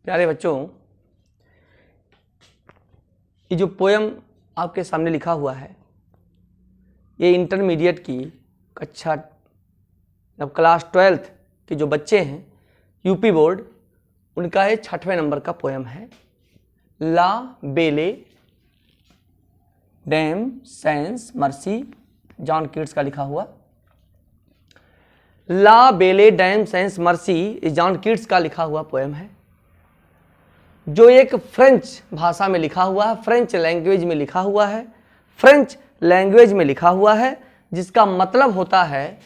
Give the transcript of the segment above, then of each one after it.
प्यारे बच्चों, ये जो पोयम आपके सामने लिखा हुआ है ये इंटरमीडिएट की कक्षा अब क्लास 12th के जो बच्चे हैं यूपी बोर्ड उनका ये 6वें नंबर का पोयम है। ला बेले dam sense mercy, John Keats का लिखा हुआ। ला बेले dam sense mercy John Keats का लिखा हुआ पोयम है जो एक फ्रेंच भाषा में लिखा हुआ है, फ्रेंच लैंग्वेज में लिखा हुआ है, फ्रेंच लैंग्वेज में लिखा हुआ है, जिसका मतलब होता है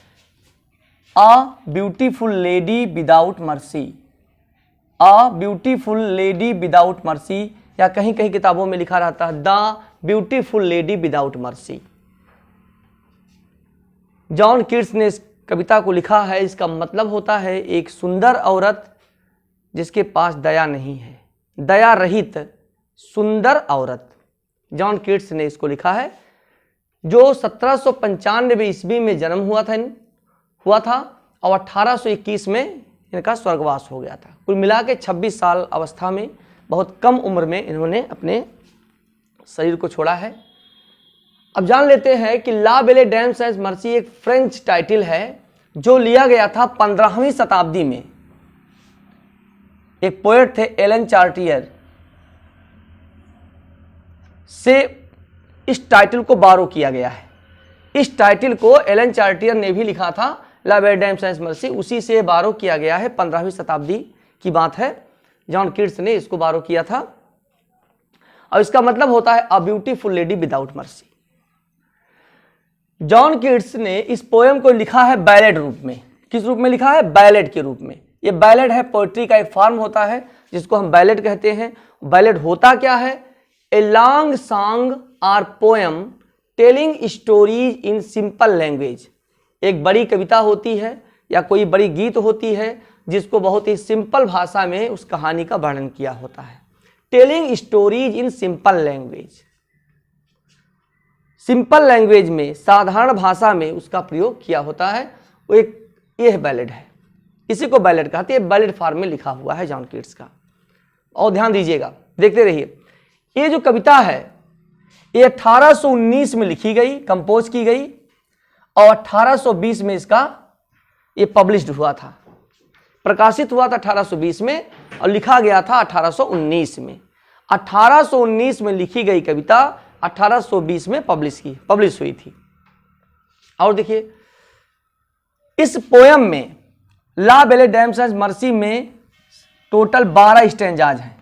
a beautiful lady without mercy. A beautiful lady without mercy, या कहीं कहीं किताबों में लिखा रहता है the beautiful lady without mercy. John Keats ने इस कविता को लिखा है, इसका मतलब होता है एक सुंदर औरत जिसके पास दया नहीं है, दया रहित सुंदर औरत। जॉन कीट्स ने इसको लिखा है जो 1795 ईस्वी में जन्म हुआ था और 1821 में इनका स्वर्गवास हो गया था। कुल मिला के 26 साल अवस्था में, बहुत कम उम्र में इन्होंने अपने शरीर को छोड़ा है। अब जान लेते हैं कि ला बेले डैम सेंस मर्सी एक फ्रेंच टाइटल है जो लिया गया था 15वीं शताब्दी में। एक पोएट थे एलन चार्टियर से इस टाइटल को बारो किया गया है। इस टाइटल को एलन चार्टियर ने भी लिखा था, ला बेले डैम सेंस मर्सी, उसी से बारो किया गया है। 15वीं शताब्दी की बात है, जॉन कीट्स ने इसको बारो किया था और इसका मतलब होता है a beautiful lady without mercy. John Keats ने इस पोएम को लिखा है बैलेड रूप में। किस रूप में लिखा है? बैलेड के रूप में। ये बैलेड है, पोएट्री का एक फॉर्म होता है जिसको हम बैलेड कहते हैं। बैलेड होता क्या है? A long song or poem telling stories in simple language. एक बड़ी कविता होती है या कोई बड़ी गीत होती है जिसको बहुत ही सिंपल भाषा में उस कहानी का वर्णन किया होता है। Telling stories in simple language, simple language में, साधारण भाषा में उसका प्रयोग किया होता है। वो एक यह बैलेड है, इसी को बैलेड कहते हैं। बैलेड फॉर्म में लिखा हुआ है जॉन कीट्स का। और ध्यान दीजिएगा, देखते रहिए। ये जो कविता है ये 1819 में लिखी गई, कंपोज की गई और 1820 में इसका ये पब्लिश्ड हुआ था, प्रकाशित हुआ था 1820 में और लिखा गया था 1819 में। 1819 में लिखी गई कविता 1820 में पब्लिश हुई थी। और देखिए इस पोयम में ला बेले डैम सेंस मर्सी में टोटल 12 स्टैंजाज हैं।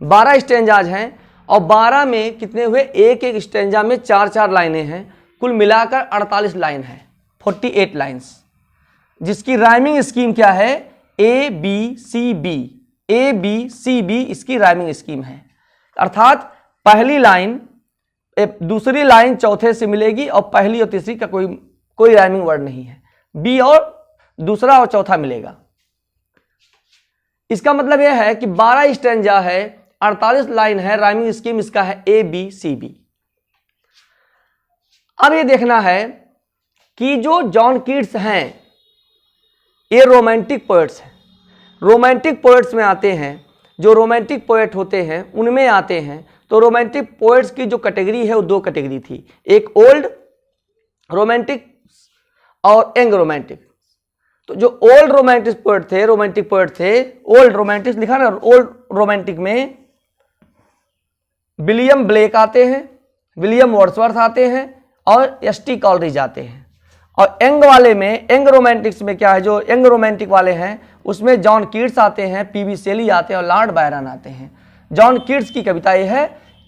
12 स्टैंजाज हैं और 12 में कितने हुए? एक एक स्टैंजा में 4-4 लाइनें हैं। कुल मिलाकर 48 लाइन है, 48 लाइन्स, जिसकी राइमिंग स्कीम क्या है? A B C B, A B C B इसकी राइमिंग स्कीम है। अर्थात पहली लाइन दूसरी लाइन चौथे से मिलेगी और पहली और तीसरी का कोई राइमिंग वर्ड नहीं है। बी और दूसरा और चौथा मिलेगा। इसका मतलब यह है कि 12 स्टैंजा है, 48 लाइन है, राइमिंग स्कीम इसका है ए बी सी बी। अब ये देखना है कि जो जॉन कीट्स हैं ये रोमांटिक पोएट्स हैं। रोमांटिक पोएट्स में आते हैं, जो रोमांटिक पोएट होते हैं उनमें आते हैं। तो रोमांटिक पोएट्स की जो कैटेगरी है वो 2 कैटेगरी थी, एक ओल्ड रोमांटिक और यंग रोमांटिक। तो जो ओल्ड रोमांटिक पोएट थे, ओल्ड रोमांटिक लिखा ना, ओल्ड रोमांटिक में विलियम ब्लेक आते हैं, विलियम वर्ड्सवर्थ आते हैं और एस.टी. कॉलरिज आते हैं। और यंग वाले में, यंग रोमांटिक्स में क्या है, जो यंग रोमांटिक वाले हैं उसमें जॉन कीट्स आते हैं, पी.बी. शेली आते हैं और लॉर्ड बायरन आते हैं। जॉन कीट्स की कविता यह है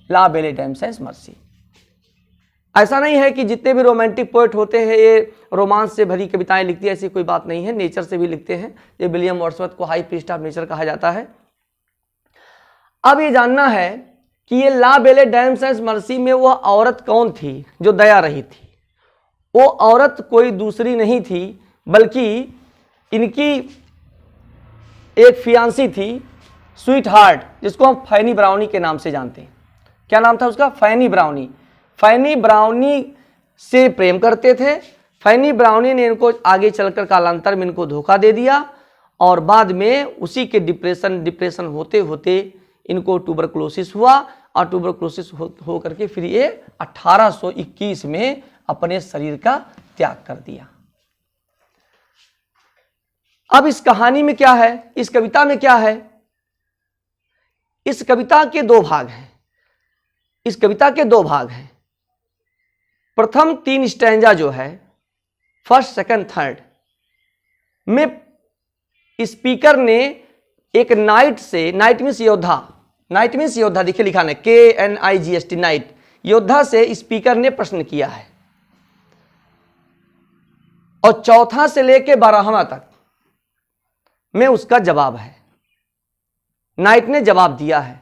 ला बेले डैम सेंस मर्सी। ऐसा नहीं है कि जितने भी रोमांटिक पोएट होते हैं ये रोमांस से भरी कविताएं लिखती है, ऐसी कोई बात नहीं है। नेचर से भी लिखते हैं। ये विलियम वर्ड्सवर्थ को हाई प्रीस्ट ऑफ नेचर कहा जाता है। अब ये जानना है कि ये ला बेले डैम सेंस मर्सी में वह औरत कौन थी जो दया रही थी। वो औरत कोई दूसरी नहीं थी बल्कि इनकी एक फियांसी थी, स्वीट हार्ट, जिसको हम फैनी ब्राउनी के नाम से जानते हैं। क्या नाम था उसका? फैनी ब्राउनी। फैनी ब्राउनी से प्रेम करते थे। फैनी ब्राउनी ने इनको आगे चलकर कालांतर में इनको धोखा दे दिया और बाद में उसी के डिप्रेशन होते होते इनको ट्यूबरकुलोसिस हुआ और ट्यूबरकुलोसिस हो करके फिर ये 1821 में अपने शरीर का त्याग कर दिया। अब इस कहानी में क्या है, इस कविता में क्या है? इस कविता के दो भाग हैं। इस कविता के दो भाग हैं। प्रथम 3 स्टैंजा जो है, फर्स्ट, सेकंड, थर्ड में स्पीकर ने एक नाइट से, नाइट मीन्स योद्धा, नाइट मीन्स योद्धा, देखिए लिखा है KNIGST, नाइट, योद्धा से स्पीकर ने प्रश्न किया है और चौथा से लेके 12वां तक में उसका जवाब है। नाइट ने जवाब दिया है।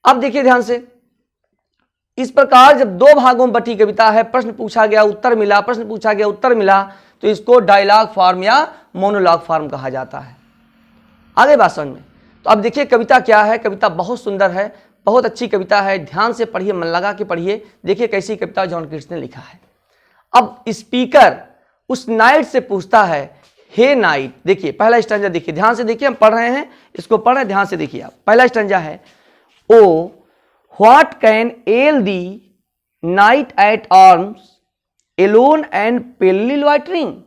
अब देखिए ध्यान से, इस प्रकार जब 2 भागों में बटी कविता है, प्रश्न पूछा गया उत्तर मिला, प्रश्न पूछा गया उत्तर मिला, तो इसको डायलॉग फॉर्म या मोनोलॉग फॉर्म कहा जाता है। आगे बात समझ में। तो अब देखिए कविता क्या है। कविता बहुत सुंदर है, बहुत अच्छी कविता है, ध्यान से पढ़िए, मन लगा के पढ़िए। देखिए कैसी कविता जॉन कीट्स ने लिखा है। अब स्पीकर उस नाइट से पूछता है, हे नाइट, देखिए पहला स्टैंजा देखिए, ध्यान से देखिए, हम पढ़ रहे हैं, इसको पढ़ रहे हैं, ध्यान से देखिए आप। पहला स्टैंजा है, O what can ail thee knight at arms alone and palely loitering,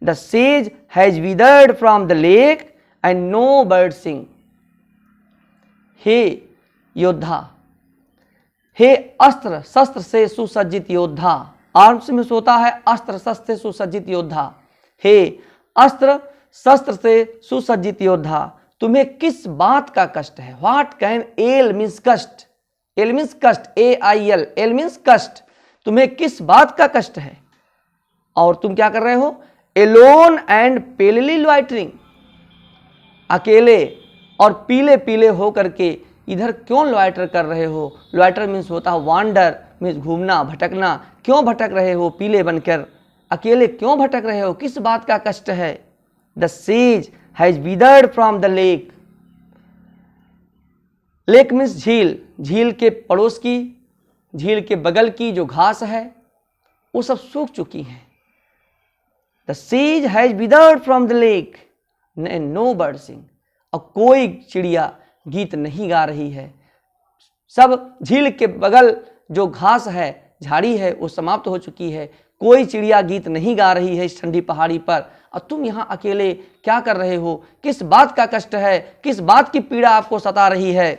the sage has withered from the lake and no bird sing। हे योद्धा, हे अस्त्र शस्त्र से सुसज्जित योद्धा, आर्म्स में होता है अस्त्र शस्त्र से सुसज्जित योद्धा, हे अस्त्र शस्त्र से सुसज्जित योद्धा, तुम्हें किस बात का कष्ट है? व्हाट कैन एल मीन्स कष्ट, एल मीन्स कष्ट, AIL, एल मीन्स कष्ट, तुम्हें किस बात का कष्ट है और तुम क्या कर रहे हो? एलोन एंड पेलली लॉइटरिंग, अकेले और पीले पीले हो करके इधर क्यों लॉइटर कर रहे हो? लॉइटर मीन्स होता है वांडर, मीन्स घूमना, भटकना। क्यों भटक रहे हो पीले बनकर? अकेले क्यों भटक रहे हो? किस बात का कष्ट है? द सेज has withered from the lake, lake means झील, झील के पड़ोस की, झील के बगल की जो घास है वो सब सूख चुकी है। द सेज has withered from the lake and no bird sing, और कोई चिड़िया गीत नहीं गा रही है। सब झील के बगल जो घास है, झाड़ी है, वो समाप्त हो चुकी है। कोई चिड़िया गीत नहीं गा रही है इस ठंडी पहाड़ी पर, और तुम यहाँ अकेले क्या कर रहे हो? किस बात का कष्ट है? किस बात की पीड़ा आपको सता रही है?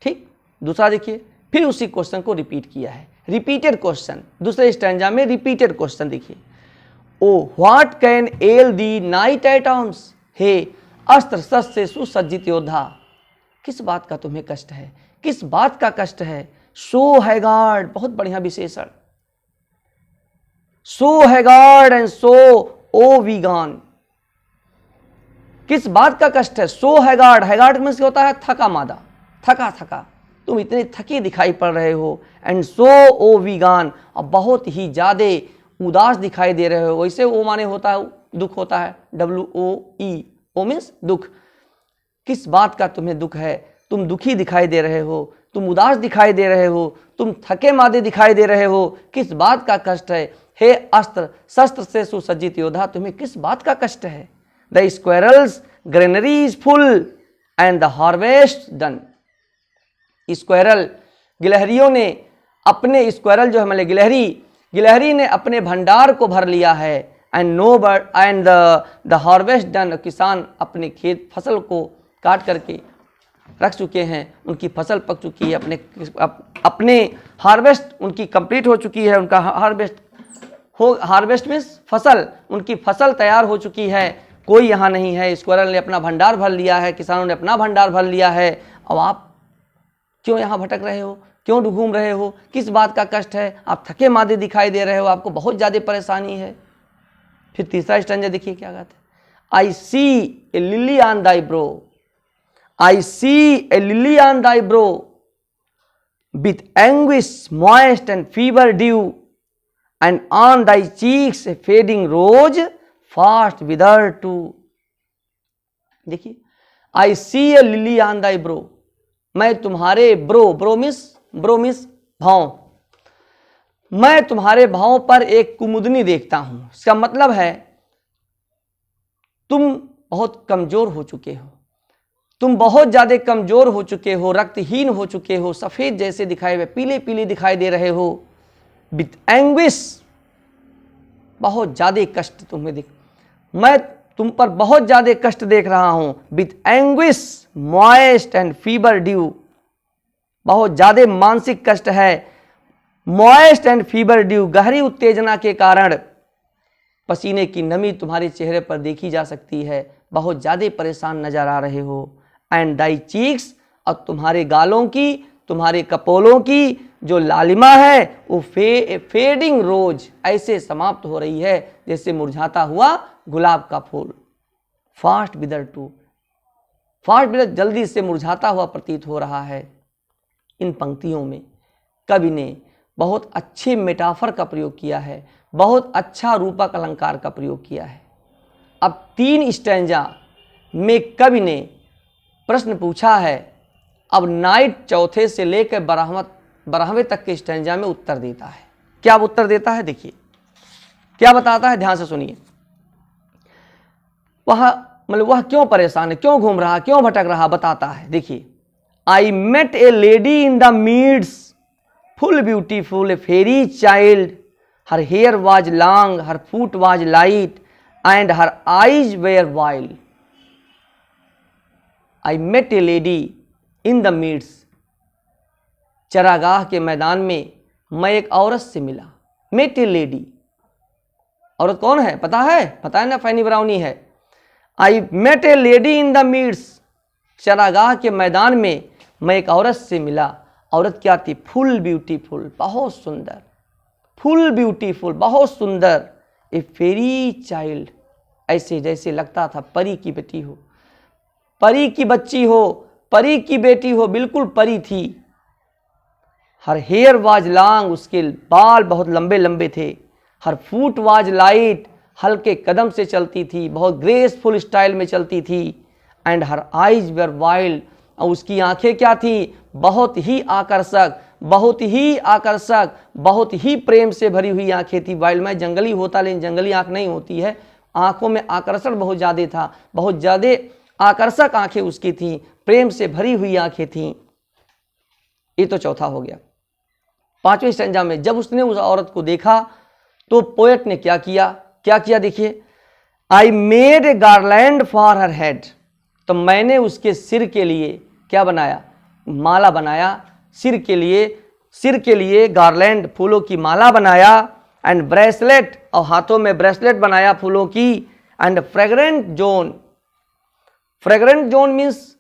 ठीक, दूसरा देखिए, फिर उसी क्वेश्चन को रिपीट किया है, रिपीटेड क्वेश्चन, दूसरे स्टैंजा में रिपीटेड क्वेश्चन देखिए। Oh what can ail thee knight at arms, हे अस्त्र शस्त्र से सुसज्जित योद्धा, किस बात का तुम्हें कष्ट है? किस बात का कष्ट है? सो हैगार्ड, बहुत बढ़िया विशेषण, सो haggard and so O vegan, किस बात का कष्ट है? सो हैगार्ड, हैगार्ड मीन्स होता है थका मादा, थका थका, तुम इतने थके दिखाई पड़ रहे हो। एंड सो ओ वीगान, और बहुत ही ज्यादा उदास दिखाई दे रहे हो। वैसे ओ माने होता है दुख, होता है WOE, ओ मीन्स दुख। किस बात का तुम्हें दुख है? तुम दुखी दिखाई दे रहे हो, तुम उदास दिखाई दे रहे हो, तुम थके मादे दिखाई दे रहे हो। किस बात का कष्ट है? हे अस्त्र शस्त्र से सुसज्जित योद्धा, तुम्हें किस बात का कष्ट है? The squirrel's granary is full and the harvest done, squirrel गिलहरियों ने अपने, स्क्वेरल जो है मतलब गिलहरी, गिलहरी ने अपने भंडार को भर लिया है। And no bird and the harvest done, किसान अपने खेत फसल को काट करके रख चुके हैं, उनकी फसल पक चुकी है, अपने हार्वेस्ट उनकी कंप्लीट हो चुकी है, उनका हार्वेस्ट मीन्स फसल, उनकी फसल तैयार हो चुकी है। कोई यहाँ नहीं है, स्क्वेरल ने अपना भंडार भर लिया है, किसानों ने अपना भंडार भर लिया है। अब आप क्यों यहाँ भटक रहे हो? क्यों घूम रहे हो? किस बात का कष्ट है? आप थके मादे दिखाई दे रहे हो, आपको बहुत ज़्यादा परेशानी है। फिर तीसरा स्टैंजा देखिए क्या कहते हैं, I see a lily on thy brow, I see a lily on thy brow with anguish moist and fever dew and on thy cheeks a fading rose fast wither too. देखिए, I see a lily on thy brow, मैं तुम्हारे bro miss भाव, मैं तुम्हारे भाव पर एक कुमुदनी देखता हूं। इसका मतलब है तुम बहुत कमज़ोर हो चुके हो, तुम बहुत ज़्यादा कमज़ोर हो चुके हो, रक्तहीन हो चुके हो, सफ़ेद जैसे दिखाई हुए, पीले पीले दिखाई दे रहे हो। विथ एंग्विश, बहुत ज़्यादा कष्ट तुम्हें मैं तुम पर बहुत ज़्यादा कष्ट देख रहा हूँ। With anguish moist and fever due, बहुत ज़्यादा मानसिक कष्ट है। मॉइस्ट एंड फीवर ड्यू, गहरी उत्तेजना के कारण पसीने की नमी तुम्हारे चेहरे पर देखी जा सकती है, बहुत ज़्यादा परेशान नजर आ रहे हो। एंड दाई चीक्स, और तुम्हारे गालों की, तुम्हारे कपोलों की जो लालिमा है वो फेडिंग रोज, ऐसे समाप्त हो रही है जैसे मुरझाता हुआ गुलाब का फूल। फास्ट विदर टू, फास्ट विदर, जल्दी से मुरझाता हुआ प्रतीत हो रहा है। इन पंक्तियों में कवि ने बहुत अच्छे मेटाफर का प्रयोग किया है, बहुत अच्छा रूपक अलंकार का प्रयोग किया है। अब 3 स्टैंजा में कवि ने प्रश्न पूछा है, अब नाइट चौथे से लेकर 12वें तक के स्टैंजा में उत्तर देता है। क्या उत्तर देता है, देखिए क्या बताता है, ध्यान से सुनिए। वह क्यों परेशान है, क्यों घूम रहा, क्यों भटक रहा, बताता है। देखिए, I met a lady in the meads, full beautiful, a faery child, her hair was long, her foot was light, and her eyes were wild. I met a lady in the meads, चरागाह के मैदान में मैं एक औरत से मिला। Met a lady, औरत कौन है पता है? पता है ना, फैनी ब्राउनी है। I met a lady in the meads, चरागाह के मैदान में मैं एक औरत से मिला। औरत क्या थी? फुल ब्यूटीफुल, बहुत सुंदर, फुल ब्यूटीफुल, बहुत सुंदर। ए फेरी चाइल्ड, ऐसे जैसे लगता था परी की बेटी हो, परी की बच्ची हो, परी की बेटी हो, बिल्कुल परी थी। हर हेयर वाज लॉन्ग, उसके बाल बहुत लंबे लंबे थे। हर फूट वाज लाइट, हल्के कदम से चलती थी, बहुत ग्रेसफुल स्टाइल में चलती थी। And her eyes were wild, और उसकी आंखें क्या थी? बहुत ही आकर्षक, बहुत ही आकर्षक, बहुत ही प्रेम से भरी हुई आंखें थी। वाइल्ड में जंगली होता, लेकिन जंगली आंख नहीं होती है। आंखों में आकर्षण बहुत ज़्यादा था, बहुत ज़्यादा आकर्षक आंखें उसकी थी, प्रेम से भरी हुई आंखें थीं। ये तो चौथा हो गया। 5वें स्टैंजा में जब उसने उस औरत को देखा तो पोएट ने क्या किया? क्या किया देखिए, I made a garland for her head, तो मैंने उसके सिर के लिए क्या बनाया? माला बनाया। सिर के लिए गार्लैंड, फूलों की माला बनाया। एंड ब्रेसलेट, और हाथों में ब्रेसलेट बनाया फूलों की। And fragrant zone, fragrant zone means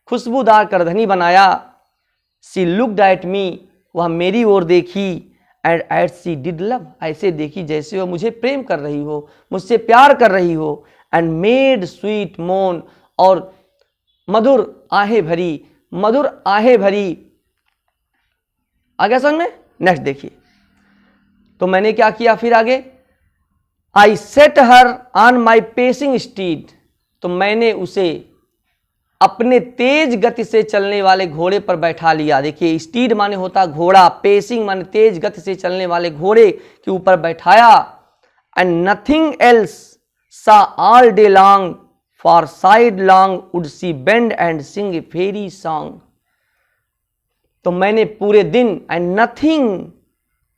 खुशबूदार करधनी बनाया। सी लुक्ड एट मी, वह मेरी ओर देखी। And at she did love, ऐसे देखी जैसे वह मुझे प्रेम कर रही हो, मुझसे प्यार कर रही हो। एंड मेड स्वीट मोन, और मधुर आहें भरी, मधुर आहें भरी। आगे समझ में? नेक्स्ट देखिए, तो मैंने क्या किया फिर आगे? I set her on my pacing steed, तो मैंने उसे अपने तेज गति से चलने वाले घोड़े पर बैठा लिया। देखिए, स्टीड माने होता घोड़ा, पेसिंग माने तेज गति से चलने वाले घोड़े के ऊपर बैठाया। And nothing else saw all day long, for sidelong would she bend and sing a fairy song. तो मैंने पूरे दिन, and nothing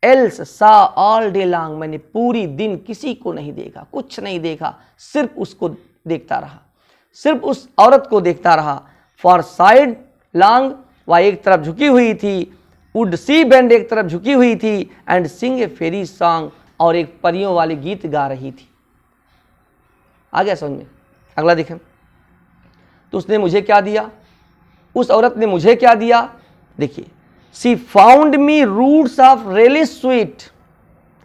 else saw all day long, मैंने पूरी दिन किसी को नहीं देखा, कुछ नहीं देखा, सिर्फ उसको देखता रहा, सिर्फ उस औरत को देखता रहा। फॉर साइड लॉन्ग, वह एक तरफ झुकी हुई थी। वुड सी बेंड, एक तरफ झुकी हुई थी। And sing a fairy song, और एक परियों वाले गीत गा रही थी। आ गया समझ में? अगला देखें, तो उसने मुझे क्या दिया? उस औरत ने मुझे क्या दिया? देखिए, she found me roots of relish sweet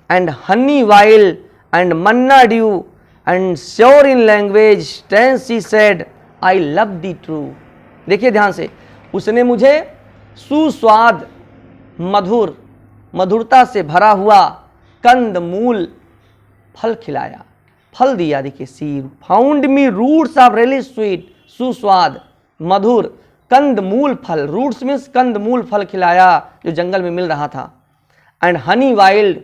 and honey wild and manna dew and sure in language tense she said I love thee true. देखिए ध्यान से, उसने मुझे सुस्वाद, मधुर, मधुरता से भरा हुआ कंद मूल फल खिलाया, फल दिया। देखिए, she found me roots of relish sweet, सुस्वाद, मधुर, कंद मूल फल, रूट्स मीन्स कंद मूल फल खिलाया जो जंगल में मिल रहा था। एंड हनी वाइल्ड,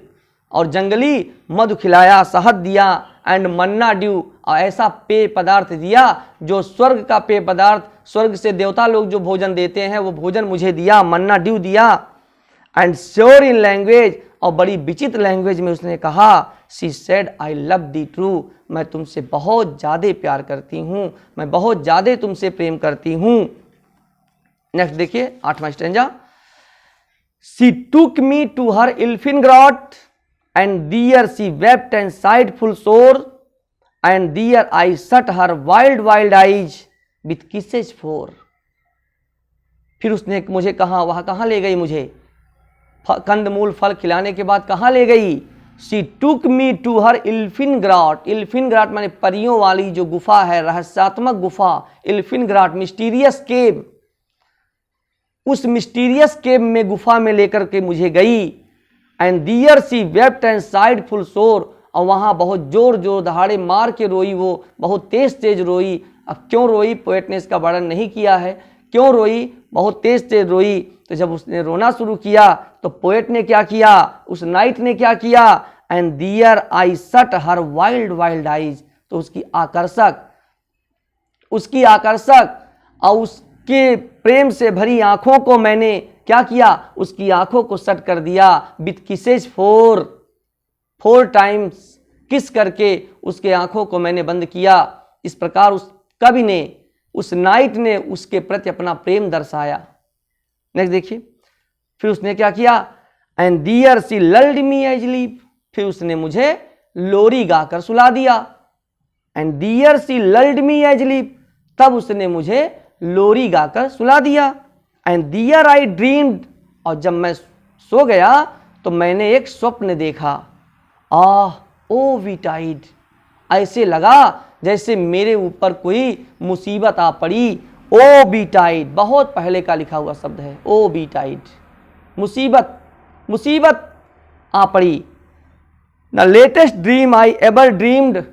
और जंगली मधु खिलाया, शहद दिया। एंड मन्ना ड्यू, और ऐसा पेय पदार्थ दिया जो स्वर्ग का पेय पदार्थ, स्वर्ग से देवता लोग जो भोजन देते हैं वो भोजन मुझे दिया, मन्ना ड्यू दिया। एंड श्योर इन लैंग्वेज, और बड़ी विचित्र लैंग्वेज में उसने कहा, she said I love thee true, मैं तुमसे बहुत ज़्यादा प्यार करती हूँ, मैं बहुत ज़्यादा तुमसे प्रेम करती हूँ। नेक्स्ट देखिए 8वां stanza. She took me to her elfin grot and there she wept and sighed full sore and there I shut her wild wild eyes with kisses four. फिर उसने मुझे कहा, वहां कहाँ ले गई मुझे, कंदमूल फल खिलाने के बाद कहाँ ले गई। She took me to her इल्फिन ग्राट, इल्फिन ग्राट माने परियों वाली जो गुफा है, रहस्यात्मक गुफा, इल्फिन ग्राट मिस्टीरियस केव, उस मिस्टीरियस केव में गुफा में लेकर के मुझे गई। And there she wept and sighed full sore, और वहाँ बहुत जोर जोर दहाड़े मार के रोई, वो बहुत तेज तेज रोई। अब क्यों रोई, पोएट ने इसका वर्णन नहीं किया है, क्यों रोई, बहुत तेज तेज रोई। तो जब उसने रोना शुरू किया तो पोएट ने क्या किया, उस नाइट ने क्या किया, and there I shut her wild wild eyes, तो उसकी आकर्षक और उसके प्रेम से भरी आंखों को मैंने क्या किया, उसकी आंखों को सट कर दिया। विथ किसेज फोर टाइम्स, किस करके उसके आंखों को मैंने बंद किया। इस प्रकार उस कवि ने, उस नाइट ने उसके प्रति अपना प्रेम दर्शाया। नेक्स्ट देखिए, फिर उसने क्या किया, and there she lulled me asleep, फिर उसने मुझे लोरी गाकर सुला दिया। And there she lulled me asleep, तब उसने मुझे लोरी गाकर सुला दिया। एंड दियर आई ड्रीम्ड, और जब मैं सो गया तो मैंने एक स्वप्न देखा। ओ वीटाइड, ऐसे लगा जैसे मेरे ऊपर कोई मुसीबत आ पड़ी। ओ बीटाइड, बहुत पहले का लिखा हुआ शब्द है, ओ बीटाइड, मुसीबत आ पड़ी। The latest dream I ever dreamed,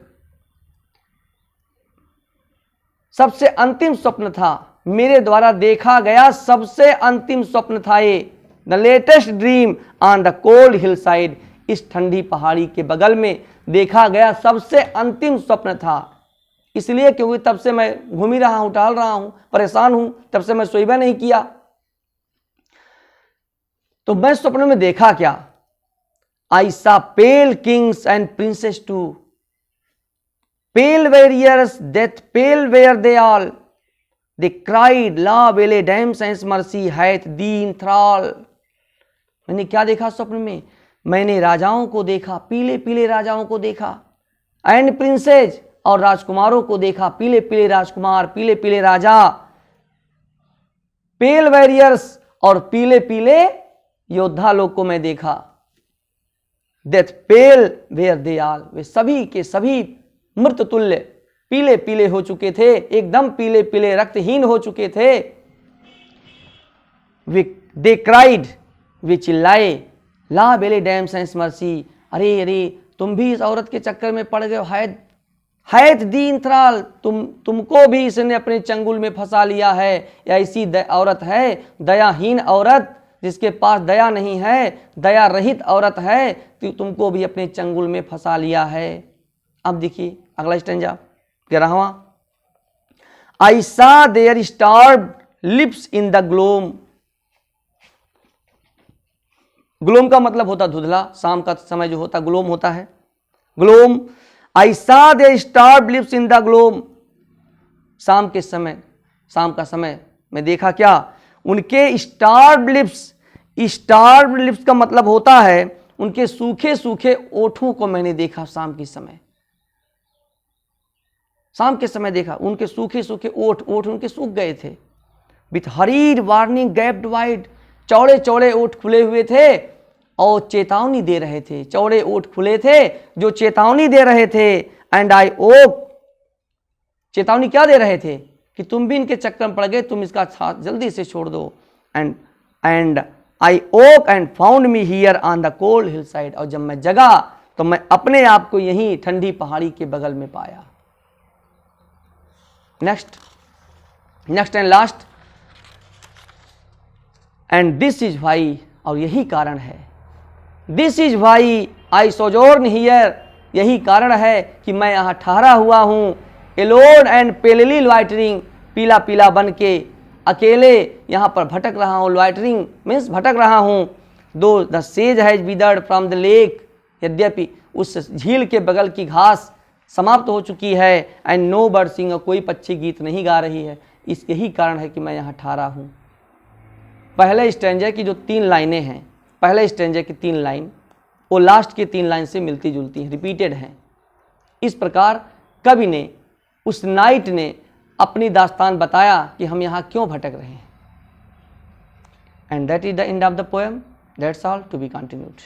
सबसे अंतिम स्वप्न था, मेरे द्वारा देखा गया सबसे अंतिम स्वप्न था ये। The latest dream on the cold hill side, इस ठंडी पहाड़ी के बगल में देखा गया सबसे अंतिम स्वप्न था। इसलिए क्योंकि तब से मैं घूम ही रहा हूं, टहल रहा हूं, परेशान हूं, तब से मैं सोईबा नहीं किया। तो मैं स्वप्न में देखा क्या, I saw pale kings and princes too, pale warriors death pale were they all, they cried La Belle Dame sense mercy hath दीन थ्राल। मैंने क्या देखा स्वप्न में, मैंने राजाओं को देखा, पीले पीले राजाओं को देखा, एंड प्रिंसेस, और राजकुमारों को देखा, पीले पीले राजकुमार, पीले पीले राजा, पेल वॉरियर्स, और पीले पीले योद्धा लोग को मैं देखा। Death pale were they all, वे सभी के सभी मृत तुल्य पीले पीले हो चुके थे, एकदम पीले पीले रक्तहीन हो चुके थे। दे क्राइड, वे चिल्लाए, ला बेले डैम सेंस मर्सी, अरे अरे तुम भी इस औरत के चक्कर में पड़ गए, हैत दीन थ्राल, तुमको भी इसने अपने चंगुल में फंसा लिया है। ऐसी औरत है, दयाहीन औरत, जिसके पास दया नहीं है, दया रहित औरत है, तो तुमको भी अपने चंगुल में फंसा लिया है। अब देखिए अगला स्टेंजा 11वां। I saw their starved lips in the gloam, gloam का मतलब होता धुंधला, शाम का समय जो होता ग्लोम होता है, gloam. I saw their starved lips in the gloam, शाम के समय, शाम का समय में देखा क्या, उनके स्टार्व्ड लिप्स, स्टार्व्ड लिप्स का मतलब होता है उनके सूखे सूखे ओठों को मैंने देखा शाम के समय, शाम के समय देखा उनके सूखे सूखे ओठ उनके सूख गए थे। With hurried warning gapped wide, चौड़े चौड़े ओठ खुले हुए थे और चेतावनी दे रहे थे, चौड़े ओठ खुले थे जो चेतावनी दे रहे थे। एंड आई ओक, चेतावनी क्या दे रहे थे कि तुम भी इनके चक्कर में पड़ गए, तुम इसका साथ जल्दी से छोड़ दो। And I woke and found me here on the cold hill side, और जब मैं जगा तो मैं अपने आप को यहीं ठंडी पहाड़ी के बगल में पाया। Next and last, and this is why, और यही कारण है, this is why I sojourn here, यही कारण है कि मैं यहाँ ठहरा हुआ हूँ। एलोन एंड पेलली लॉइटरिंग, पीला पीला बन के अकेले यहाँ पर भटक रहा हूँ। लॉइटरिंग मीन्स भटक रहा हूँ। दो द सेज has withered from the lake, यद्यपि उस झील के बगल की घास समाप्त हो चुकी है। एंड नो बर्ड सिंग, कोई पक्षी गीत नहीं गा रही है। इस यही कारण है कि मैं यहाँ ठहरा हूँ। पहले स्टैंजा की जो 3 लाइनें हैं, पहले स्टैंजा की 3 लाइन वो लास्ट की 3 लाइन से मिलती जुलती हैं, रिपीटेड हैं। इस प्रकार कवि ने, उस नाइट ने अपनी दास्तान बताया कि हम यहाँ क्यों भटक रहे हैं। And that is the end of the poem. That's all, to be continued.